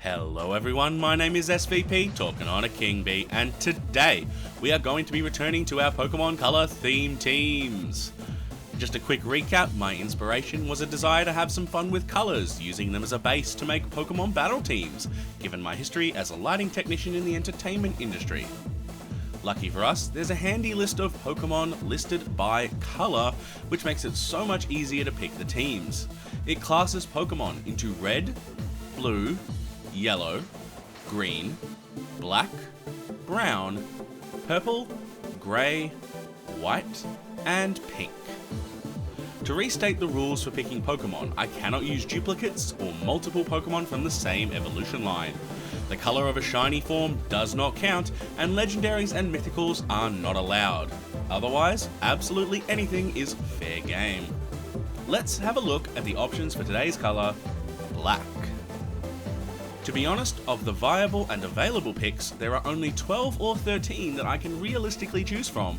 Hello everyone, my name is SVP, talking on a King Bee, and today we are going to be returning to our Pokemon Color theme teams. Just a quick recap, my inspiration was a desire to have some fun with colours, using them as a base to make Pokemon battle teams, given my history as a lighting technician in the entertainment industry. Lucky for us, there's a handy list of Pokemon listed by colour, which makes it so much easier to pick the teams. It classes Pokemon into red, blue, yellow, green, black, brown, purple, grey, white, and pink. To restate the rules for picking Pokemon, I cannot use duplicates or multiple Pokemon from the same evolution line. The colour of a shiny form does not count, and legendaries and mythicals are not allowed. Otherwise, absolutely anything is fair game. Let's have a look at the options for today's colour, black. To be honest, of the viable and available picks, there are only 12 or 13 that I can realistically choose from,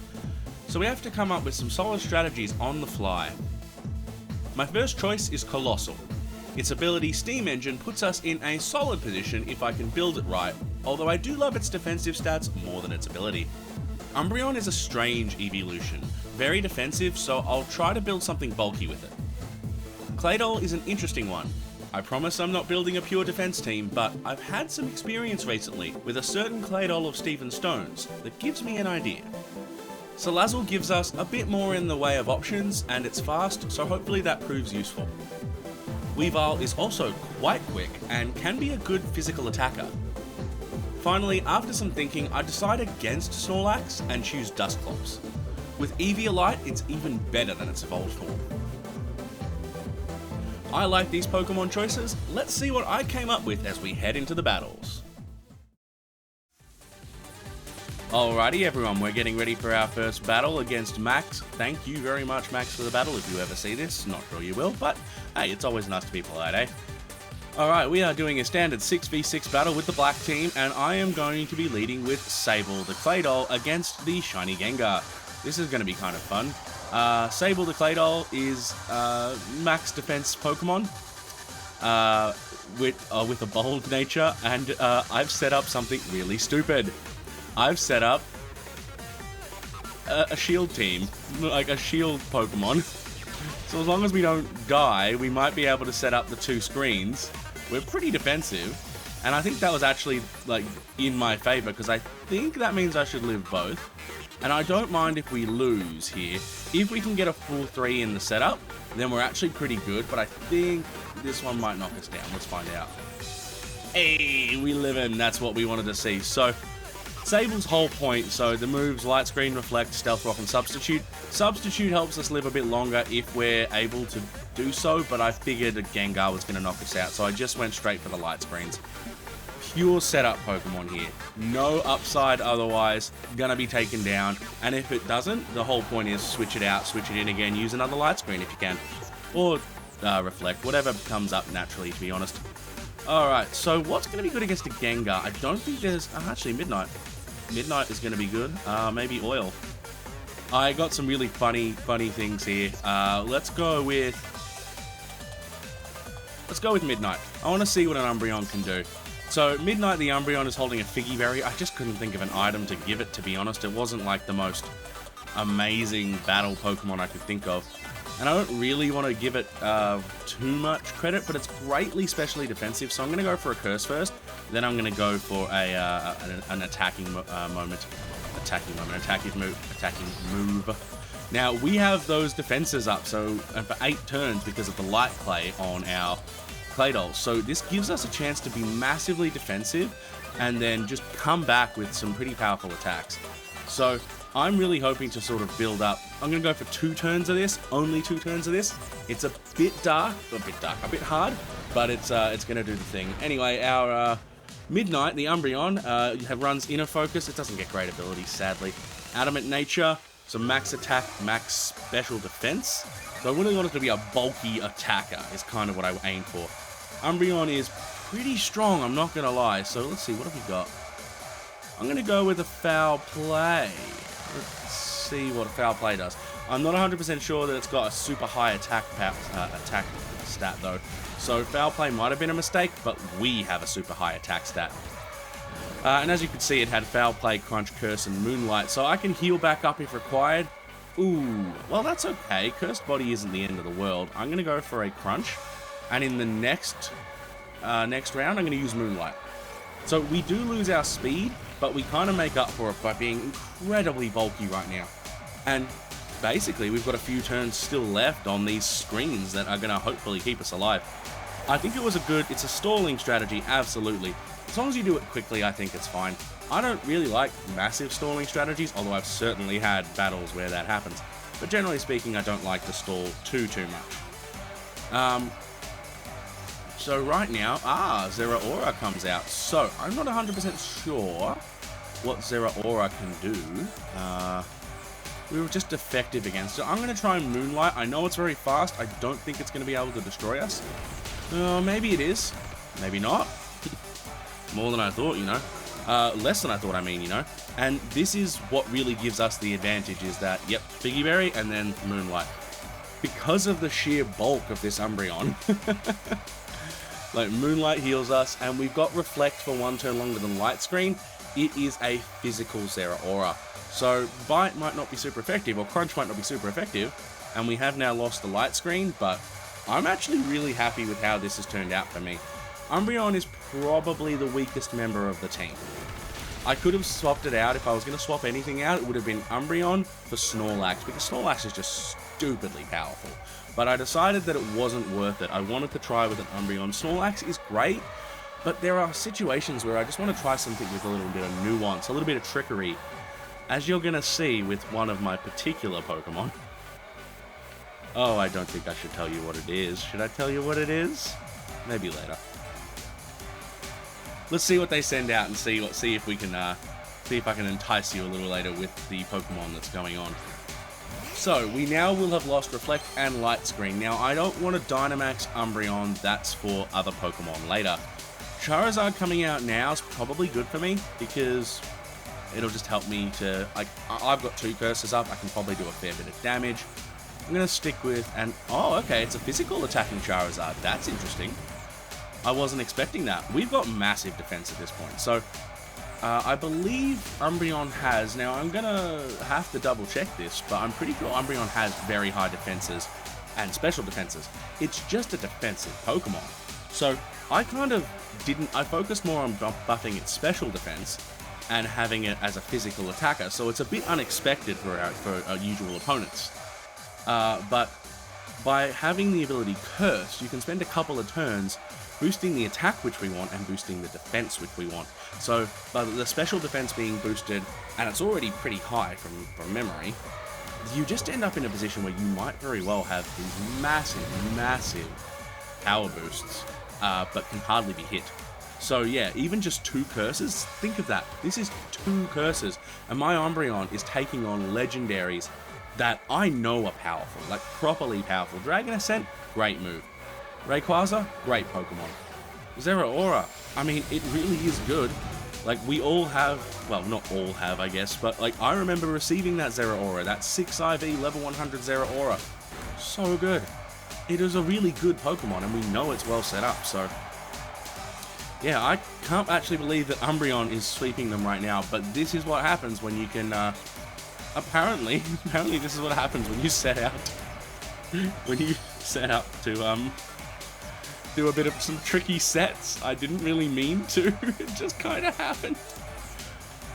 so we have to come up with some solid strategies on the fly. My first choice is Coalossal. Its ability Steam Engine puts us in a solid position if I can build it right, although I do love its defensive stats more than its ability. Umbreon is a strange evolution, very defensive, so I'll try to build something bulky with it. Claydol is an interesting one. I promise I'm not building a pure defense team, but I've had some experience recently with a certain Claydol of Stephen Stone's that gives me an idea. Salazzle gives us a bit more in the way of options, and it's fast, so hopefully that proves useful. Weavile is also quite quick and can be a good physical attacker. Finally, after some thinking, I decide against Snorlax and choose Dusclops. With Eviolite, it's even better than its evolved form. I like these Pokemon choices. Let's see what I came up with as we head into the battles. Alrighty everyone, we're getting ready for our first battle against Max. Thank you very much, Max, for the battle if you ever see this. Not sure you will, but hey, it's always nice to be polite, eh? Alright, we are doing a standard 6v6 battle with the black team, and I am going to be leading with Sable the Claydol against the Shiny Gengar. This is going to be kind of fun. Sable the Claydol is max defense Pokemon with a bold nature, and I've set up something really stupid. I've set up a shield team, like a shield Pokemon. So as long as we don't die, we might be able to set up the two screens. We're pretty defensive, and I think that was actually like in my favor because I think that means I should live both. And I don't mind if we lose here. If we can get a full 3 in the setup, then we're actually pretty good, but I think this one might knock us down. Let's find out. Hey, we live in. That's what we wanted to see. So, Sable's whole point, so the moves Light Screen, Reflect, Stealth Rock, and Substitute. Substitute helps us live a bit longer if we're able to do so, but I figured a Gengar was going to knock us out, so I just went straight for the Light Screens. Pure setup Pokemon here. No upside otherwise, gonna be taken down, and if it doesn't, the whole point is switch it out, switch it in again, use another Light Screen if you can. Or Reflect, whatever comes up naturally, to be honest. Alright, so what's gonna be good against a Gengar? I don't think there's... actually, Midnight. Midnight is gonna be good. Maybe Oil. I got some really funny things here. Let's go with Midnight. I want to see what an Umbreon can do. So, Midnight the Umbreon is holding a Figgy Berry. I just couldn't think of an item to give it, to be honest. It wasn't like the most amazing battle Pokemon I could think of. And I don't really want to give it too much credit, but it's greatly specially defensive. So I'm going to go for a Curse first. Then I'm going to go for an attacking moment. Attacking move. Now, we have those defenses up, so for 8 turns because of the Light Clay on our Claydol. So this gives us a chance to be massively defensive and then just come back with some pretty powerful attacks. So I'm really hoping to sort of build up. I'm going to go for 2 turns of this, only 2 turns of this. It's a bit hard, but it's going to do the thing. Anyway, our Midnight, the Umbreon, runs Inner Focus. It doesn't get great abilities, sadly. Adamant Nature, some max attack, max special defense. So I really want it to be a bulky attacker is kind of what I aim for. Umbreon is pretty strong, I'm not going to lie. So let's see, what have we got? I'm going to go with a Foul Play. Let's see what a Foul Play does. I'm not 100% sure that it's got a super high attack stat though. So foul play might have been a mistake, but we have a super high attack stat. And as you can see, it had foul play, crunch, curse, and moonlight, so I can heal back up if required. Ooh, well that's okay. Cursed body isn't the end of the world. I'm gonna go for a crunch, and in the next round, I'm gonna use moonlight. So we do lose our speed, but we kind of make up for it by being incredibly bulky right now. And basically, we've got a few turns still left on these screens that are gonna hopefully keep us alive. I think it's a stalling strategy, absolutely. As long as you do it quickly, I think it's fine. I don't really like massive stalling strategies, although I've certainly had battles where that happens. But generally speaking, I don't like to stall too much. So right now, Zeraora comes out. So I'm not 100% sure what Zeraora can do. We were just effective against it. I'm going to try Moonlight. I know it's very fast. I don't think it's going to be able to destroy us. Maybe it is. Maybe not. More than I thought, you know. Less than I thought, I mean, you know. And this is what really gives us the advantage is that, yep, Figgy Berry and then Moonlight. Because of the sheer bulk of this Umbreon, like Moonlight heals us, and we've got Reflect for one turn longer than Light Screen. It is a physical Zeraora. So Bite might not be super effective, or Crunch might not be super effective, and we have now lost the Light Screen, but I'm actually really happy with how this has turned out for me. Umbreon is probably the weakest member of the team. I could have swapped it out. If I was going to swap anything out, it would have been Umbreon for Snorlax, because Snorlax is just stupidly powerful. But I decided that it wasn't worth it. I wanted to try with an Umbreon. Snorlax is great, but there are situations where I just want to try something with a little bit of nuance, a little bit of trickery, as you're going to see with one of my particular Pokemon. Oh, I don't think I should tell you what it is. Should I tell you what it is? Maybe later. Let's see what they send out and see if we can see if I can entice you a little later with the Pokemon that's going on. So we now will have lost Reflect and Light Screen. Now I don't want to Dynamax Umbreon. That's for other Pokemon later. Charizard coming out now is probably good for me because it'll just help me to, like, I've got 2 curses up. I can probably do a fair bit of damage. I'm going to stick with, oh, okay, it's a physical attacking Charizard. That's interesting. I wasn't expecting that. We've got massive defense at this point. So, I believe Umbreon has, now I'm going to have to double check this, but I'm pretty sure Umbreon has very high defenses and special defenses. It's just a defensive Pokemon. So, I focused more on buffing its special defense and having it as a physical attacker. So it's a bit unexpected for our usual opponents. But by having the ability Curse, you can spend a couple of turns boosting the attack which we want and boosting the defense which we want. So by the special defense being boosted, and it's already pretty high from memory, you just end up in a position where you might very well have these massive power boosts, but can hardly be hit. So yeah, even just 2 curses, think of that. This is 2 curses, and my Umbreon is taking on legendaries that I know are powerful, like properly powerful. Dragon Ascent, great move. Rayquaza, great Pokemon. Zeraora, I mean, it really is good. Like, we all have, well, not all have, I guess, but like, I remember receiving that Zeraora, that 6 IV level 100 Zeraora. So good. It is a really good Pokemon, and we know it's well set up, so yeah, I can't actually believe that Umbreon is sweeping them right now, but this is what happens when you can, apparently this is what happens when you set out, to, do a bit of some tricky sets. I didn't really mean to, it just kind of happened.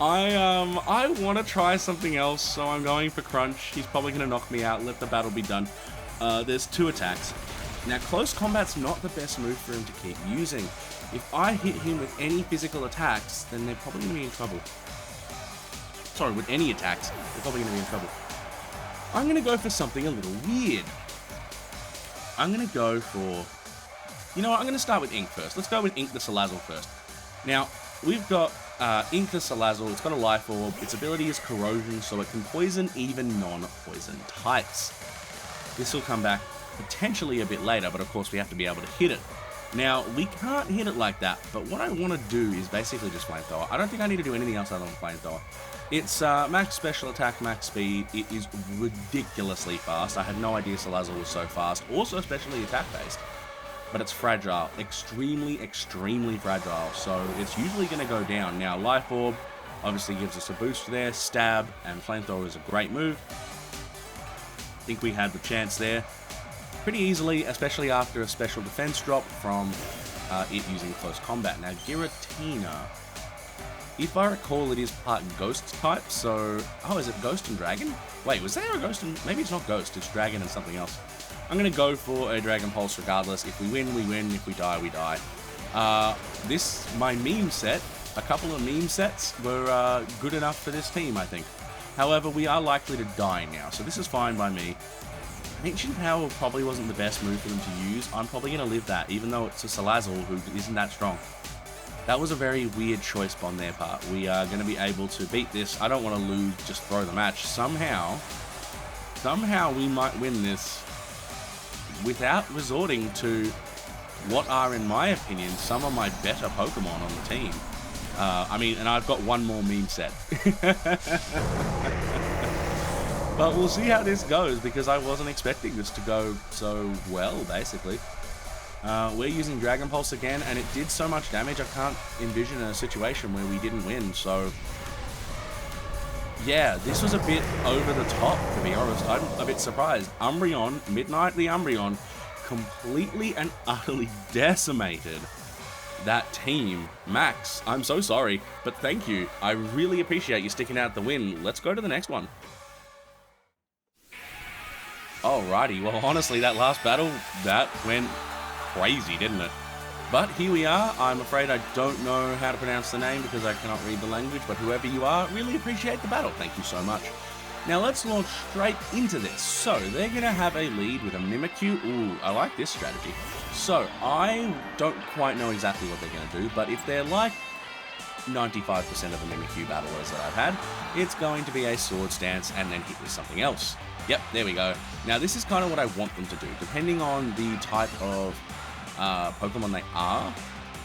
I want to try something else, so I'm going for Crunch. He's probably going to knock me out, let the battle be done. There's 2 attacks. Now, close combat's not the best move for him to keep using. If I hit him with any physical attacks, then they're probably going to be in trouble. Sorry, with any attacks, they're probably going to be in trouble. I'm going to go for something a little weird. I'm going to go for, you know what, I'm going to start with Ink first. Let's go with Ink the Salazzle first. Now, we've got Ink the Salazzle. It's got a Life Orb. Its ability is Corrosion, so it can poison even non-poison types. This will come back potentially a bit later, but of course we have to be able to hit it. Now, we can't hit it like that, but what I want to do is basically just Flamethrower. I don't think I need to do anything else other than Flamethrower. It's max special attack, max speed. It is ridiculously fast. I had no idea Salazzle was so fast, also especially attack-based. But it's fragile, extremely, extremely fragile, so it's usually going to go down. Now, Life Orb obviously gives us a boost there. Stab and Flamethrower is a great move. I think we had the chance there pretty easily, especially after a special defense drop from it using close combat. Now, Giratina, if I recall, it is part Ghost type, so... Oh, is it Ghost and Dragon? Wait, was there a Ghost and... Maybe it's not Ghost, it's Dragon and something else. I'm going to go for a Dragon Pulse regardless. If we win, we win. If we die, we die. My meme set, a couple of meme sets were good enough for this team, I think. However, we are likely to die now, so this is fine by me. Ancient Power probably wasn't the best move for them to use. I'm probably going to live that, even though it's a Salazzle who isn't that strong. That was a very weird choice on their part. We are going to be able to beat this. I don't want to lose, just throw the match. Somehow we might win this without resorting to what are, in my opinion, some of my better Pokemon on the team. And I've got one more meme set. But we'll see how this goes, because I wasn't expecting this to go so well, basically. We're using Dragon Pulse again, and it did so much damage, I can't envision a situation where we didn't win, so... Yeah, this was a bit over the top, to be honest. I'm a bit surprised. Umbreon, Midnight the Umbreon, completely and utterly decimated that team. Max, I'm so sorry, but thank you. I really appreciate you sticking out the win. Let's go to the next one. Alrighty, well honestly that last battle, that went crazy, didn't it? But here we are. I'm afraid I don't know how to pronounce the name because I cannot read the language, but whoever you are, really appreciate the battle. Thank you so much. Now let's launch straight into this. So they're going to have a lead with a Mimikyu. Ooh, I like this strategy. So I don't quite know exactly what they're going to do, but if they're like 95% of the Mimikyu battlers that I've had, it's going to be a Swords Dance and then hit with something else. Yep, there we go. Now this is kind of what I want them to do. Depending on the type of Pokemon they are,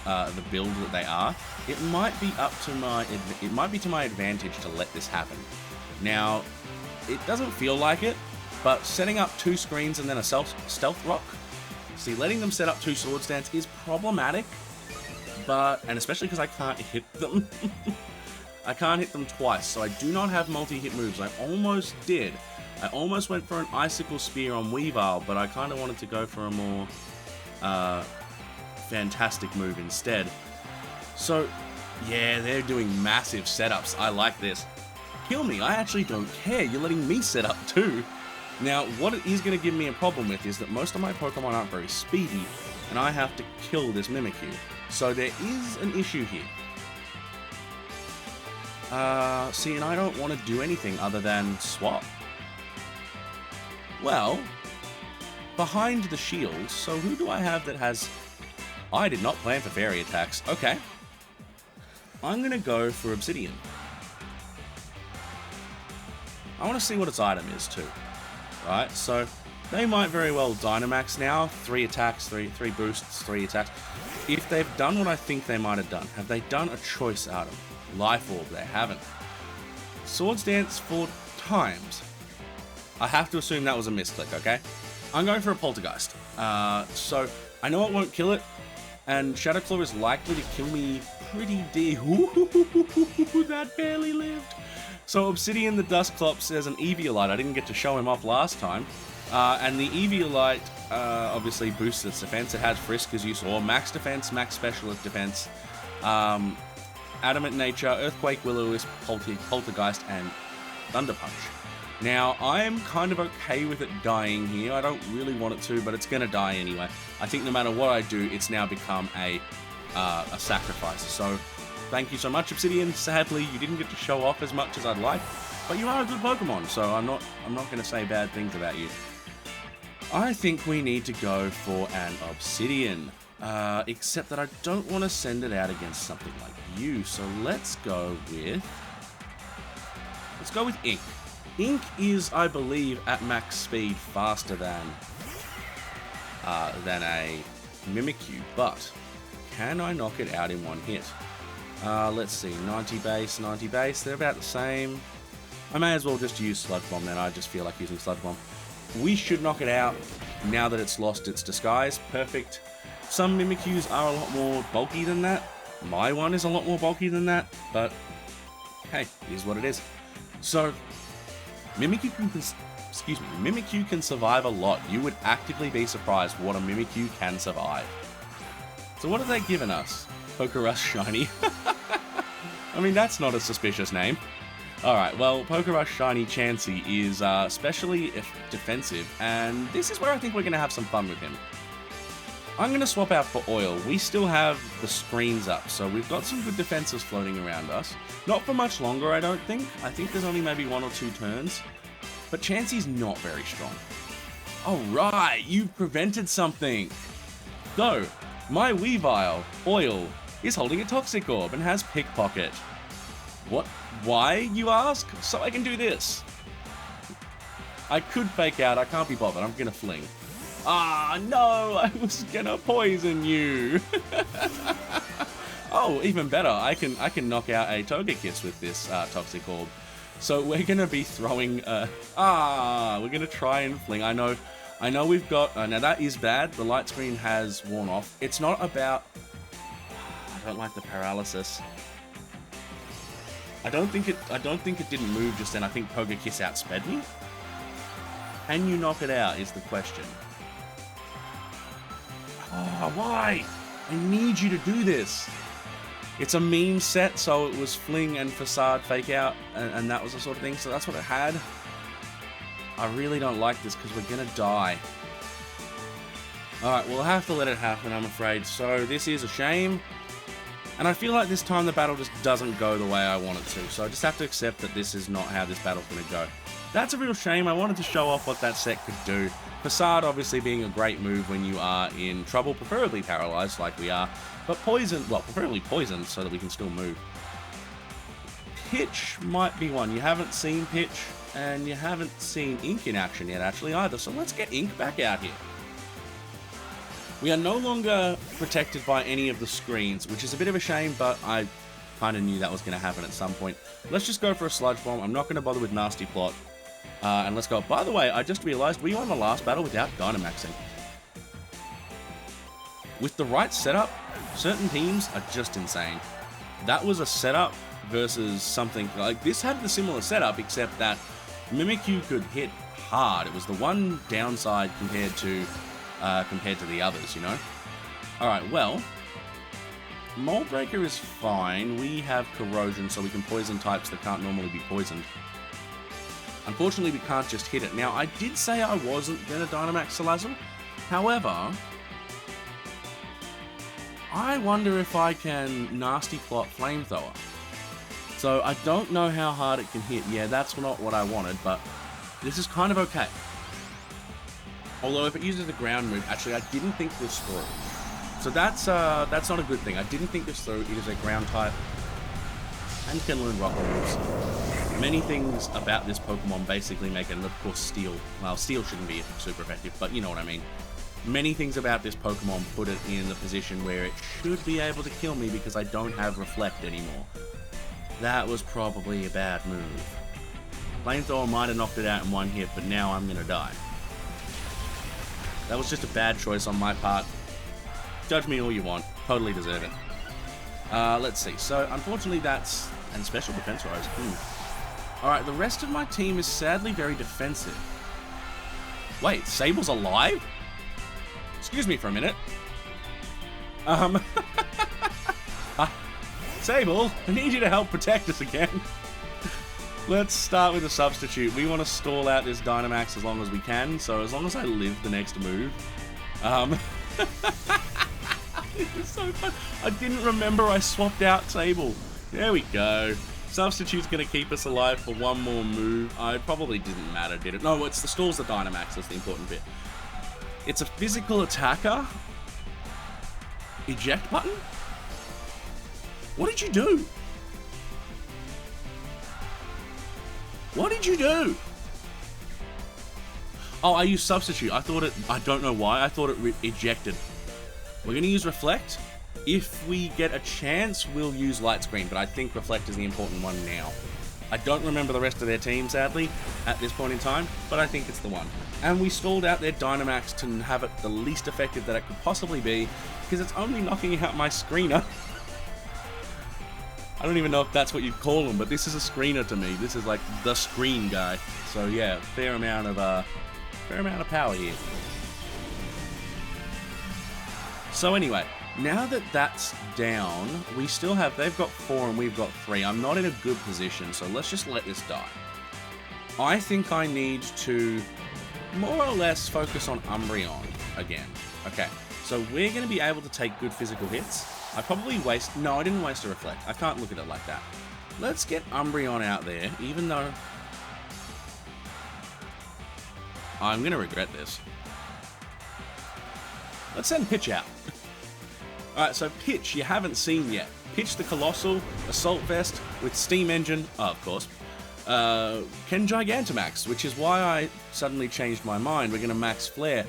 the build that they are, it might be to my advantage to let this happen. Now, it doesn't feel like it, but setting up 2 screens and then a stealth rock, see, letting them set up 2 Swords Dance is problematic, and especially because I can't hit them. I can't hit them twice, so I do not have multi-hit moves. I almost did. I almost went for an Icicle Spear on Weavile, but I kind of wanted to go for a more fantastic move instead. So, yeah, they're doing massive setups. I like this. Kill me, I actually don't care. You're letting me set up too. Now, what it is going to give me a problem with is that most of my Pokemon aren't very speedy, and I have to kill this Mimikyu. So there is an issue here. See, and I don't want to do anything other than swap. Well, behind the shield, so who do I have that has... I did not plan for fairy attacks. Okay. I'm going to go for Obsidian. I want to see what its item is too. Right, so they might very well Dynamax now. 3 attacks, 3 boosts, 3 attacks. If they've done what I think they might have done, have they done a choice item? Life Orb, they haven't. Swords Dance 4 times. I have to assume that was a misclick, okay? I'm going for a Poltergeist. So, I know it won't kill it, and Shadow Claw is likely to kill me pretty deep. That barely lived. So, Obsidian the Dusclops says an Eviolite. I didn't get to show him off last time. And the Eviolite obviously boosts its defense. It has Frisk, as you saw. Max defense, max special defense. Adamant Nature, Earthquake, Will-O-Wisp, Poltergeist, and Thunder Punch. Now, I'm kind of okay with it dying here. I don't really want it to, but it's going to die anyway. I think no matter what I do, it's now become a sacrifice. So, thank you so much, Obsidian. Sadly, you didn't get to show off as much as I'd like, but you are a good Pokemon, so I'm not going to say bad things about you. I think we need to go for an Obsidian, except that I don't want to send it out against something like you. So let's go with Ink. Ink is, I believe, at max speed faster than a Mimikyu, but can I knock it out in one hit? Let's see, 90 base, 90 base, they're about the same. I may as well just use Sludge Bomb then, I just feel like using Sludge Bomb. We should knock it out now that it's lost its disguise. Perfect. Some Mimikyus are a lot more bulky than that. My one is a lot more bulky than that, but hey, it is what it is. So, Mimikyu can survive a lot. You would actively be surprised what a Mimikyu can survive. So what have they given us? Pokerush Shiny. I mean, that's not a suspicious name. Alright, well, Pokerush Shiny Chansey is especially defensive, and this is where I think we're going to have some fun with him. I'm going to swap out for Oil. We still have the screens up, so we've got some good defenses floating around us. Not for much longer, I don't think. I think there's only maybe 1 or 2 turns. But Chansey's not very strong. Alright, you've prevented something. So, my Weavile, Oil, is holding a Toxic Orb and has Pickpocket. What? Why, you ask? So I can do this. I could fake out, I can't be bothered, I'm gonna fling. Ah, no, I was gonna poison you. Oh, even better, I can knock out a Togekiss with this Toxic Orb. So we're gonna be throwing, we're gonna try and fling. I know we've got, now that is bad, the light screen has worn off. It's not about, I don't like the paralysis. I don't think it didn't move just then. I think Togekiss outsped me. Can you knock it out is the question. Oh, why? I need you to do this. It's a meme set, so it was Fling and Facade Fake Out, and that was the sort of thing, so that's what it had. I really don't like this because we're gonna die. Alright, we'll have to let it happen, I'm afraid. So this is a shame. And I feel like this time the battle just doesn't go the way I want it to, so I just have to accept that this is not how this battle's going to go. That's a real shame. I wanted to show off what that set could do. Facade obviously being a great move when you are in trouble, preferably paralyzed like we are, but poison, well, preferably poisoned so that we can still move. Pitch might be one. You haven't seen Pitch, and you haven't seen Ink in action yet actually either, so let's get Ink back out here. We are no longer protected by any of the screens, which is a bit of a shame, but I kind of knew that was going to happen at some point. Let's just go for a Sludge Bomb. I'm not going to bother with Nasty Plot. And let's go. By the way, I just realized we won the last battle without Dynamaxing. With the right setup, certain teams are just insane. That was a setup versus something like this had the similar setup, except that Mimikyu could hit hard. It was the one downside compared to the others, you know? Alright, well, Mold Breaker is fine. We have Corrosion, so we can poison types that can't normally be poisoned. Unfortunately, we can't just hit it. Now, I did say I wasn't going to Dynamax Salazzle. However, I wonder if I can Nasty Plot Flamethrower. So, I don't know how hard it can hit. Yeah, that's not what I wanted, but this is kind of okay. Although if it uses a ground move, actually I didn't think this through. So that's not a good thing. I didn't think this through. It is a ground type and can learn rock moves. Many things about this Pokemon basically make it, and of course Steel. Well, Steel shouldn't be super effective, but you know what I mean. Many things about this Pokemon put it in the position where it should be able to kill me because I don't have Reflect anymore. That was probably a bad move. Flamethrower might have knocked it out in one hit, but now I'm gonna die. That was just a bad choice on my part. Judge me all you want. Totally deserve it. Let's see. So, unfortunately, that's... And Special Defense Rose. Alright, the rest of my team is sadly very defensive. Wait, Sable's alive? Excuse me for a minute. Sable, I need you to help protect us again. Let's start with a substitute. We want to stall out this Dynamax as long as we can, so as long as I live the next move. This is so fun. I didn't remember I swapped out Sable. There we go. Substitute's going to keep us alive for one more move. It probably didn't matter, did it? No, it's the stalls the Dynamax, that's the important bit. It's a physical attacker. Eject button? What did you do? What did you do? Oh, I used substitute. I don't know why. I thought it ejected. We're going to use Reflect. If we get a chance, we'll use Light Screen, but I think Reflect is the important one now. I don't remember the rest of their team, sadly, at this point in time, but I think it's the one. And we stalled out their Dynamax to have it the least effective that it could possibly be, because it's only knocking out my screener. I don't even know if that's what you'd call him, but this is a screener to me. This is like the screen guy. So yeah, fair amount of power here. So anyway, now that that's down, we still have, they've got 4 and we've got 3. I'm not in a good position, so let's just let this die. I think I need to more or less focus on Umbreon again. Okay, so we're going to be able to take good physical hits. I probably no, I didn't waste a Reflect. I can't look at it like that. Let's get Umbreon out there, even though I'm going to regret this. Let's send Pitch out. Alright, so Pitch, you haven't seen yet. Pitch the Colossal, Assault Vest with Steam Engine, of course, can Gigantamax, which is why I suddenly changed my mind. We're going to max Flare.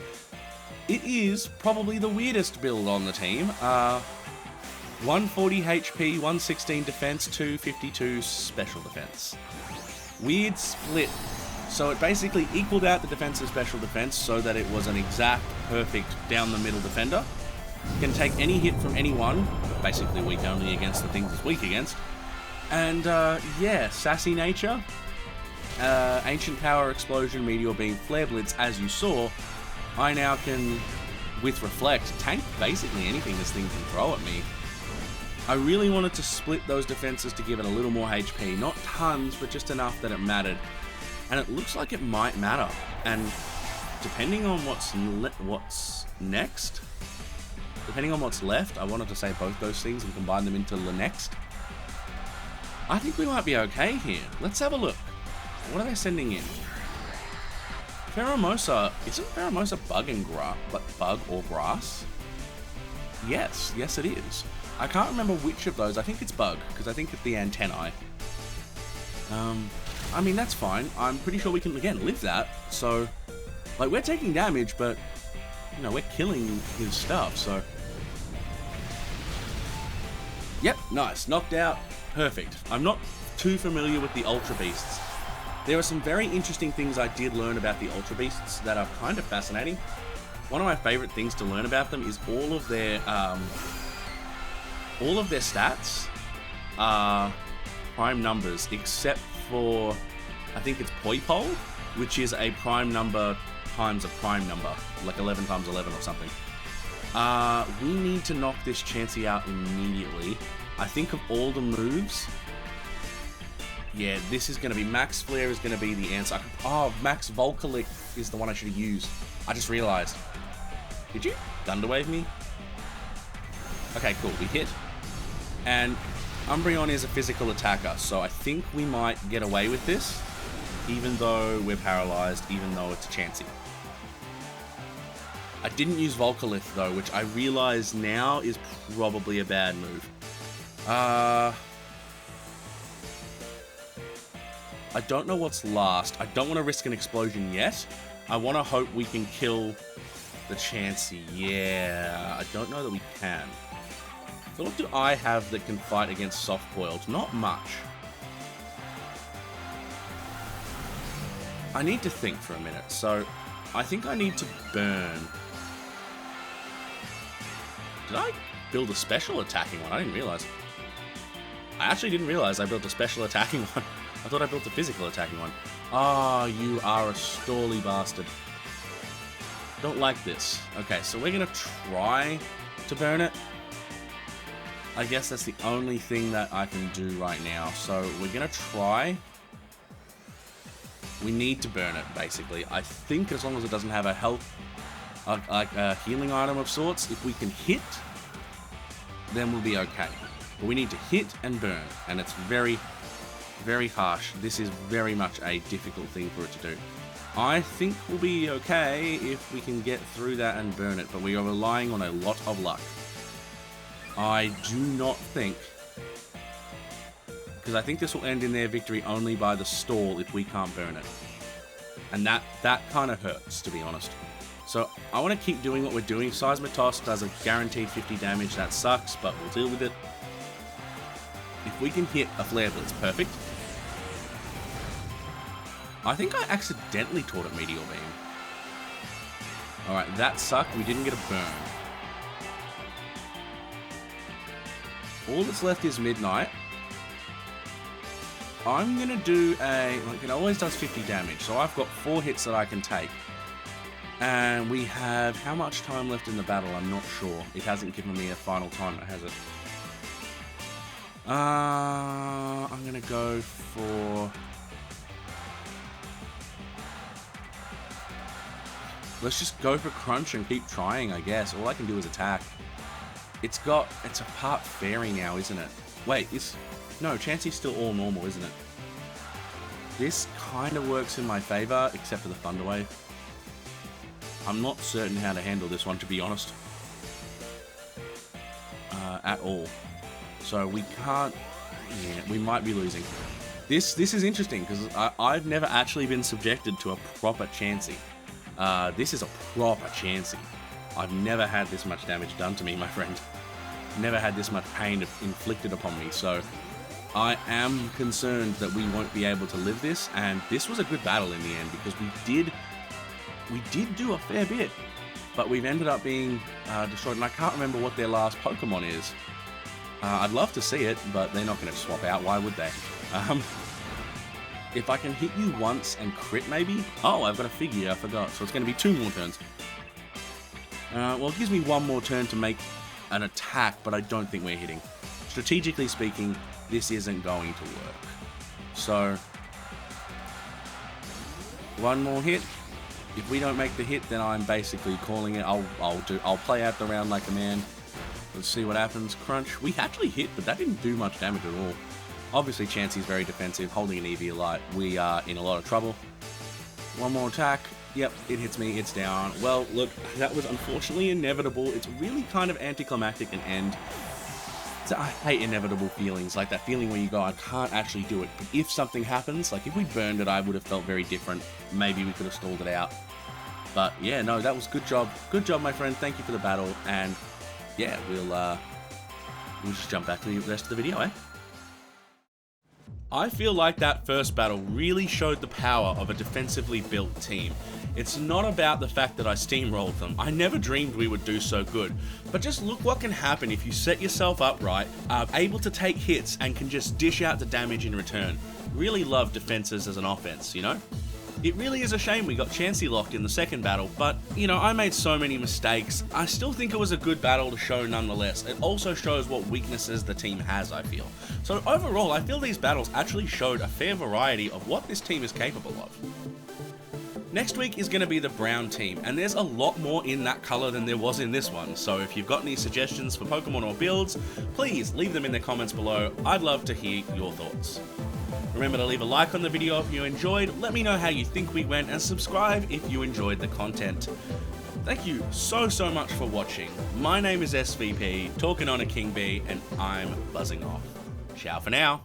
It is probably the weirdest build on the team. 140 HP, 116 defense, 252 special defense. Weird split. So it basically equaled out the defensive special defense so that it was an exact, perfect down the middle defender. Can take any hit from anyone, basically weak only against the things it's weak against. And yeah, sassy nature, ancient power, explosion, meteor beam, flare blitz. As you saw, I now can, with Reflect, tank basically anything this thing can throw at me. I really wanted to split those defenses to give it a little more HP, not tons, but just enough that it mattered. And it looks like it might matter. And depending on what's next, depending on what's left, I wanted to say both those things and combine them into the next. I think we might be okay here. Let's have a look. What are they sending in? Pheromosa. Isn't Pheromosa bug and bug or grass? Yes, it is. I can't remember which of those. I think it's bug, because I think it's the antennae. I mean, that's fine. I'm pretty sure we can, again, live that. So, like, we're taking damage, but, you know, we're killing his stuff, so. Yep, nice. Knocked out. Perfect. I'm not too familiar with the Ultra Beasts. There are some very interesting things I did learn about the Ultra Beasts that are kind of fascinating. One of my favorite things to learn about them is all of their stats are prime numbers, except for, I think it's Poipole, which is a prime number times a prime number, like 11 times 11 or something. We need to knock this Chansey out immediately. I think of all the moves, yeah, this is going to be, Max Flare is going to be the answer. Oh, Max Volcalic is the one I should have used. I just realized. Did you Thunderwave me? Okay, cool, we hit. And Umbreon is a physical attacker, so I think we might get away with this, even though we're paralyzed, even though it's a Chansey. I didn't use Volcalith though, which I realize now is probably a bad move. I don't know what's last. I don't want to risk an explosion yet. I want to hope we can kill the Chansey. Yeah, I don't know that we can. So what do I have that can fight against soft-boiled? Not much. I need to think for a minute. So I think I need to burn. Did I build a special attacking one? I didn't realize. I actually didn't realize I built a special attacking one. I thought I built a physical attacking one. Ah, you are a stally bastard. Don't like this. Okay, so we're going to try to burn it. I guess that's the only thing that I can do right now. So we're going to try. We need to burn it, basically. I think as long as it doesn't have a health, like a healing item of sorts, if we can hit, then we'll be okay. But we need to hit and burn, and it's very, very harsh. This is very much a difficult thing for it to do. I think we'll be okay if we can get through that and burn it, but we are relying on a lot of luck. I do not think, because I think this will end in their victory only by the stall if we can't burn it. And that kind of hurts, to be honest. So I want to keep doing what we're doing. Seismitoss does a guaranteed 50 damage. That sucks, but we'll deal with it. If we can hit a Flare Blitz, perfect. I think I accidentally taught it Meteor Beam. Alright, that sucked. We didn't get a burn. All that's left is Midnight. I'm going to do a... Like, it always does 50 damage, so I've got 4 hits that I can take. And we have how much time left in the battle? I'm not sure. It hasn't given me a final time, has it? I'm going to go for... Let's just go for Crunch and keep trying, I guess. All I can do is attack. It's a part fairy now, isn't it? Wait, no, Chansey's still all normal, isn't it? This kind of works in my favor, except for the Thunder Wave. I'm not certain how to handle this one, to be honest. At all. So we can't... Yeah, we might be losing. This is interesting, because I've never actually been subjected to a proper Chansey. This is a proper Chansey. I've never had this much damage done to me, my friend. Never had this much pain inflicted upon me, so I am concerned that we won't be able to live this, and this was a good battle in the end, because we did do a fair bit, but we've ended up being destroyed, and I can't remember what their last Pokemon is. I'd love to see it, but they're not going to swap out, why would they? If I can hit you once and crit, maybe? Oh, I've got a figure, I forgot. So it's going to be 2 more turns. Well, it gives me 1 more turn to make an attack, but I don't think we're hitting. Strategically speaking, this isn't going to work. So, 1 more hit. If we don't make the hit, then I'm basically calling it. I'll play out the round like a man. Let's see what happens. Crunch. We actually hit, but that didn't do much damage at all. Obviously, Chansey's very defensive, holding an Eviolite. We are in a lot of trouble. 1 more attack. Yep, it hits me, it's down. Well, look, that was unfortunately inevitable. It's really kind of anticlimactic and end. So I hate inevitable feelings, like that feeling where you go, I can't actually do it. But if something happens, like if we burned it, I would have felt very different. Maybe we could have stalled it out. But yeah, no, that was good job. Good job, my friend. Thank you for the battle. And yeah, we'll just jump back to the rest of the video, eh? I feel like that first battle really showed the power of a defensively built team. It's not about the fact that I steamrolled them. I never dreamed we would do so good. But just look what can happen if you set yourself up right, are able to take hits and can just dish out the damage in return. Really love defenses as an offense, you know? It really is a shame we got Chansey locked in the second battle, but, you know, I made so many mistakes. I still think it was a good battle to show nonetheless. It also shows what weaknesses the team has, I feel. So overall, I feel these battles actually showed a fair variety of what this team is capable of. Next week is going to be the brown team, and there's a lot more in that color than there was in this one, so if you've got any suggestions for Pokemon or builds, please leave them in the comments below. I'd love to hear your thoughts. Remember to leave a like on the video if you enjoyed, let me know how you think we went, and subscribe if you enjoyed the content. Thank you so much for watching. My name is SVP, talking on a King Bee, and I'm buzzing off. Ciao for now.